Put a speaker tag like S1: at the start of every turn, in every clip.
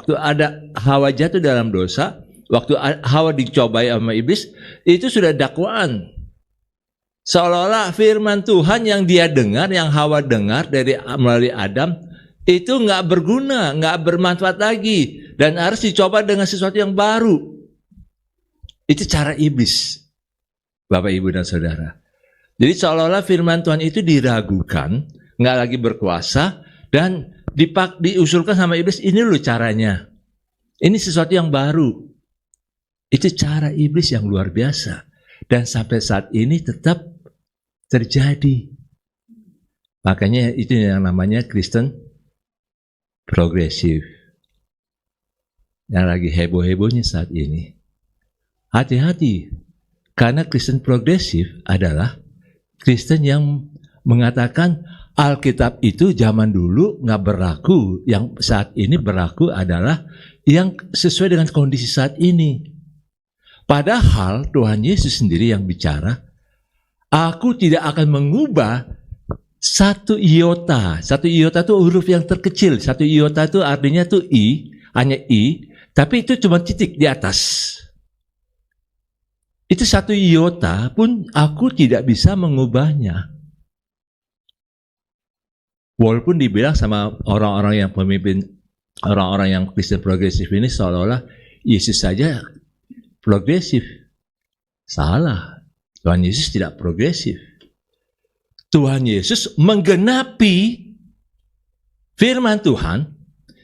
S1: waktu ada Hawa jatuh dalam dosa, waktu Hawa dicobai sama iblis, itu sudah dakwaan. Seolah-olah firman Tuhan yang dia dengar, yang Hawa dengar melalui Adam, itu nggak berguna, nggak bermanfaat lagi, dan harus dicoba dengan sesuatu yang baru. Itu cara iblis, Bapak, Ibu, dan Saudara. Jadi seolah-olah firman Tuhan itu diragukan, nggak lagi berkuasa, dan diusulkan sama iblis, ini loh caranya. Ini sesuatu yang baru. Itu cara iblis yang luar biasa. Dan sampai saat ini tetap terjadi. Makanya itu yang namanya Kristen progresif. Yang lagi heboh-hebohnya saat ini. Hati-hati. Karena Kristen progresif adalah Kristen yang mengatakan Alkitab itu zaman dulu nggak berlaku. Yang saat ini berlaku adalah yang sesuai dengan kondisi saat ini. Padahal Tuhan Yesus sendiri yang bicara, aku tidak akan mengubah satu iota. Satu iota itu huruf yang terkecil. Satu iota itu artinya tuh I, hanya I, tapi itu cuma titik di atas. Itu satu iota pun aku tidak bisa mengubahnya. Walaupun dibilang sama orang-orang yang pemimpin, orang-orang yang Kristen progresif ini seolah-olah Yesus saja progresif. Salah. Tuhan Yesus tidak progresif. Tuhan Yesus menggenapi firman Tuhan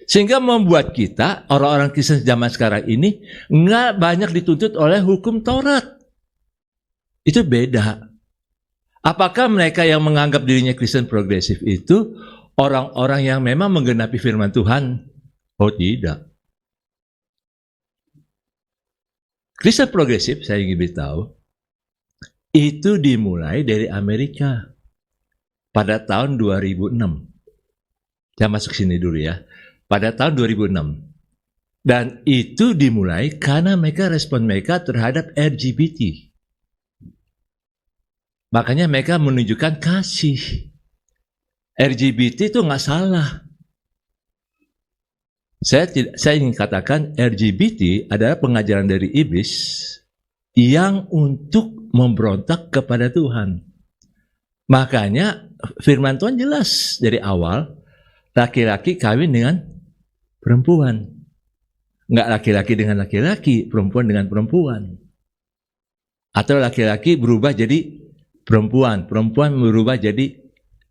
S1: sehingga membuat kita, orang-orang Kristen zaman sekarang ini, nggak banyak dituntut oleh hukum Taurat. Itu beda. Apakah mereka yang menganggap dirinya Kristen progresif itu orang-orang yang memang menggenapi firman Tuhan? Oh tidak. Kristen progresif, saya ingin beritahu, itu dimulai dari Amerika pada tahun 2006. Saya masuk sini dulu ya. Pada tahun 2006. Dan itu dimulai karena respon mereka terhadap LGBT. Makanya mereka menunjukkan kasih. LGBT itu nggak salah. Saya ingin katakan LGBT adalah pengajaran dari iblis yang untuk memberontak kepada Tuhan. Makanya firman Tuhan jelas dari awal, laki-laki kawin dengan perempuan. Nggak laki-laki dengan laki-laki, perempuan dengan perempuan. Atau laki-laki berubah jadi perempuan, perempuan berubah jadi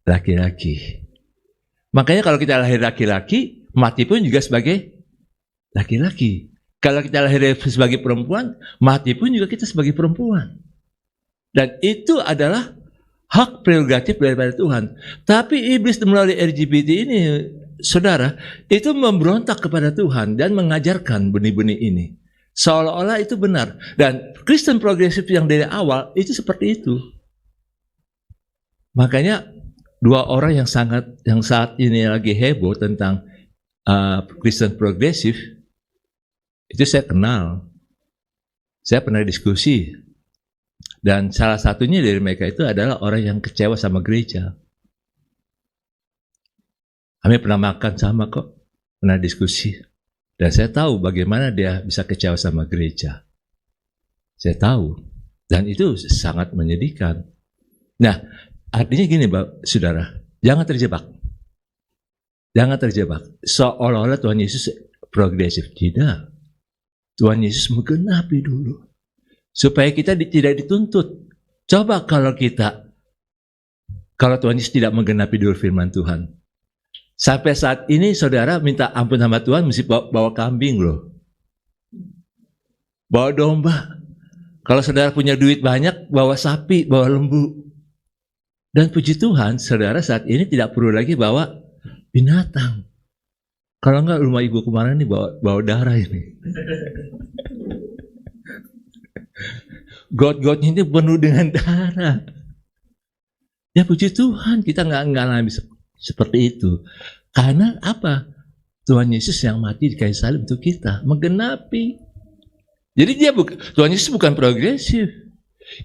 S1: laki-laki. Makanya kalau kita lahir laki-laki, mati pun juga sebagai laki-laki. Kalau kita lahir sebagai perempuan, mati pun juga kita sebagai perempuan. Dan itu adalah hak prerogatif daripada Tuhan. Tapi iblis melalui LGBT ini, saudara, itu memberontak kepada Tuhan dan mengajarkan benih-benih ini. Seolah-olah itu benar. Dan Kristen progresif yang dari awal itu seperti itu. Makanya dua orang yang saat ini lagi heboh tentang Kristen progresif, itu saya kenal. Saya pernah diskusi. Dan salah satunya dari mereka itu adalah orang yang kecewa sama gereja. Kami pernah makan sama kok, pernah diskusi. Dan saya tahu bagaimana dia bisa kecewa sama gereja. Saya tahu. Dan itu sangat menyedihkan. Nah, artinya gini, saudara, jangan terjebak. Jangan terjebak. Seolah-olah Tuhan Yesus progresif. Tidak. Tuhan Yesus menggenapi dulu. Supaya kita tidak dituntut. Coba kalau Tuhan Yesus tidak menggenapi dulu firman Tuhan. Sampai saat ini saudara minta ampun sama Tuhan mesti bawa kambing loh. Bawa domba. Kalau saudara punya duit banyak, bawa sapi, bawa lembu. Dan puji Tuhan, saudara saat ini tidak perlu lagi bawa binatang. Kalau enggak rumah ibu kemarin ini bawa darah ini. God-Godnya ini penuh dengan darah. Ya puji Tuhan, kita nggak alami seperti itu. Karena apa? Tuhan Yesus yang mati di kayu salib untuk kita, menggenapi. Jadi Tuhan Yesus bukan progresif.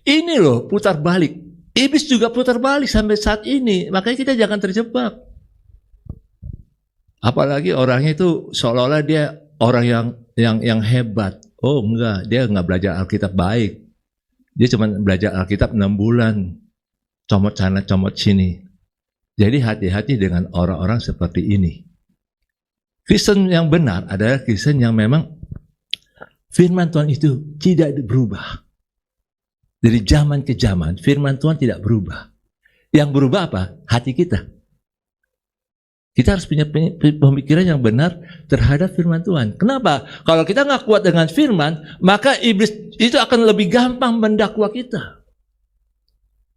S1: Ini loh putar balik. Iblis juga putar balik sampai saat ini. Makanya kita jangan terjebak. Apalagi orangnya itu seolah-olah dia orang yang hebat. Oh enggak, dia enggak belajar Alkitab baik. Dia cuma belajar Alkitab 6 bulan. Comot sana, comot sini. Jadi hati-hati dengan orang-orang seperti ini. Kristen yang benar adalah Kristen yang memang firman Tuhan itu tidak berubah. Dari zaman ke zaman, firman Tuhan tidak berubah. Yang berubah apa? Hati kita. Kita harus punya pemikiran yang benar terhadap firman Tuhan. Kenapa? Kalau kita nggak kuat dengan firman, maka iblis itu akan lebih gampang mendakwa kita.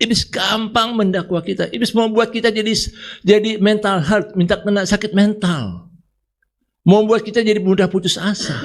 S1: Iblis gampang mendakwa kita. Iblis membuat kita jadi mental health, minta kena sakit mental. Membuat kita jadi mudah putus asa.